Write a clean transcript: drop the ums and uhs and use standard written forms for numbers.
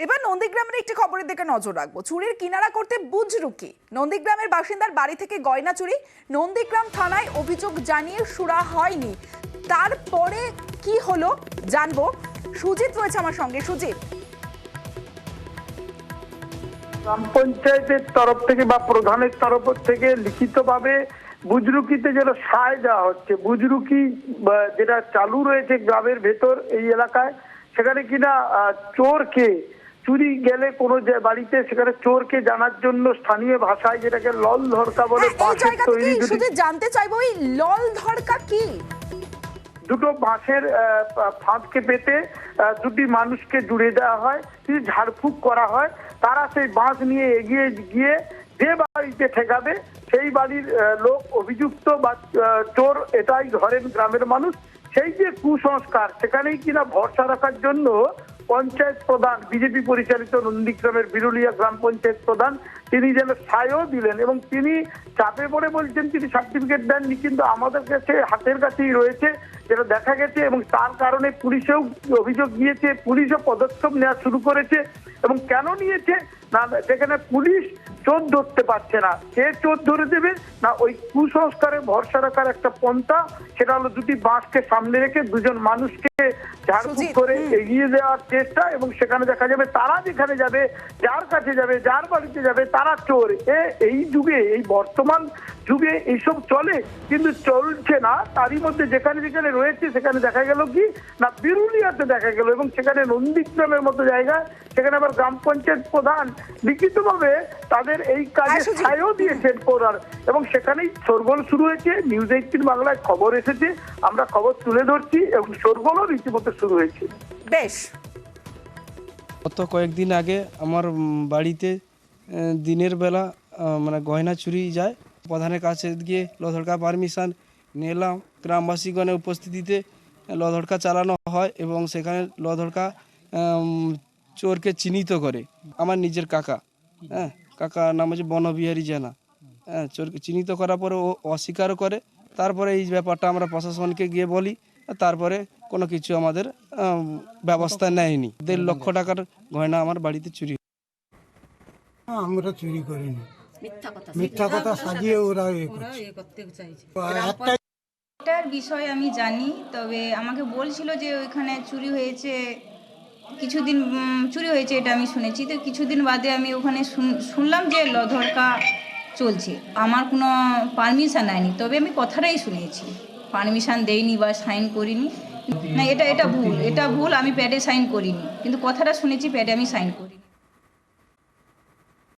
এবার নন্দীগ্রামের একটি খবরের দিকে নজর রাখবো। চুরির কিনারা করতে বুজরুকি। নন্দীগ্রামের বাসিন্দার বাড়ি থেকে গয়না চুরি। নন্দীগ্রাম থানায় অভিযোগ জানিয়ে সুরা হয়নি। তারপরে কি হলো জানবো। সুজিত রয়েছে আমার সঙ্গে। সুজিত, গ্রাম পঞ্চায়েতের তরফ থেকে বা প্রধানের তরফ থেকে লিখিতভাবে বুজরুকিতে যেটা সায় দেওয়া হচ্ছে, বুজরুকি যেটা চালু রয়েছে গ্রামের ভেতর এই এলাকায়, সেখানে কিনা চোরকে চুরি গেলে কোনো বাড়িতে সেখানে চোরকে জানার জন্য স্থানীয় ভাষায় যেটাকে লল ধরকা বলে বাঁশের তৈরি। জানতে চাইবো এই লল ধরকা কি? দুটো বাঁশের ফাঁদকে পেতে দুটি মানুষকে জুড়ে দেওয়া হয়, ঝাড়ফুঁক করা হয়। তারা সেই বাঁশ নিয়ে এগিয়ে গিয়ে যে বাড়িতে ঠেকাবে সেই বাড়ির লোক অভিযুক্ত বা চোর এটাই ধরেন গ্রামের মানুষ। সেই যে কুসংস্কার, সেখানেই কিনা ভরসা রাখার জন্য পঞ্চায়েত প্রধান, বিজেপি পরিচালিত নন্দীগ্রামের বিরুলিয়া গ্রাম পঞ্চায়েত প্রধান, তিনি যেন সায়ও দিলেন এবং তিনি চাপে পড়ে বলছেন তিনি সার্টিফিকেট দেননি, কিন্তু আমাদের কাছে হাতের কাছেই রয়েছে যেটা দেখা গেছে। এবং তার কারণে পুলিশেও অভিযোগ দিয়েছে, পুলিশও পদক্ষেপ নেওয়া শুরু করেছে। এবং কেন নিয়েছে না, যেখানে পুলিশ চোর ধরতে পারছে না, কে চোর ধরে দেবে না, ওই কুসংস্কারে ভরসা রাখার একটা পন্থা, সেটা হলো দুটি বাঁশকে সামনে রেখে দুজন মানুষকে ঝাড়ফুঁক করে এগিয়ে দেওয়ার চেষ্টা। এবং সেখানে দেখা যাবে তারা যেখানে যাবে, যার কাছে যাবে, যার বাড়িতে যাবে, তারা চোর। এই যুগে, এই বর্তমান যুগে এইসব চলে, কিন্তু চলছে না। তারই মধ্যে যেখানে যেখানে রয়েছে সেখানে দেখা গেল কি না, বিরুলিয়াতে দেখা গেল এবং সেখানে নন্দীগ্রামের মতো জায়গায় সেখানে আবার গ্রাম পঞ্চায়েত প্রধান লিখিতভাবে তাদের এই কাজে সায়ও দিয়েছেন করার। এবং সেখানেই শোরগোল শুরু হয়েছে। নিউজ 18 বাংলায় খবর এসেছে, আমরা খবর তুলে ধরছি এবং শোরগোলও রীতিমতো শুরু হয়েছে। বেশ, গত কয়েকদিন আগে আমার বাড়িতে দিনের বেলা মানে গয়না চুরি যায়। প্রধানের কাছে গিয়ে লধড়কা পারমিশন নিলাম। গ্রামবাসীগণের উপস্থিতিতে লধড়কা চালানো হয় এবং সেখানে লধড়কা চোরকে চিহ্নিত করে আমার নিজের কাকা। কাকা নাম হচ্ছে বনবিহারী জানা। চোরকে চিহ্নিত করার পরে ও অস্বীকারও করে। তারপরে এই ব্যাপারটা আমরা প্রশাসনকে গিয়ে বলি, তারপরে কোনো কিছু আমাদের ব্যবস্থা নেয়নি। 1.5 লক্ষ টাকার গয়না আমার বাড়িতে চুরি। আমরা চুরি করিনি, মিথ্যা কথা সাজিয়ে ওরা এটার বিষয়ে আমি জানি, তবে আমাকে বলছিল যে ওইখানে চুরি হয়েছে, কিছুদিন চুরি হয়েছে এটা আমি শুনেছি। তো কিছুদিন বাদে আমি ওখানে শুনলাম যে লধড়কা চলছে। আমার কোনো পারমিশন নেয়নি, তবে আমি কথাটাই শুনেছি, পারমিশন দেইনি বা সাইন করিনি। না, এটা ভুল, আমি প্যাডে সাইন করিনি, কিন্তু কথাটা শুনেছি, প্যাডে আমি সাইন করিনি।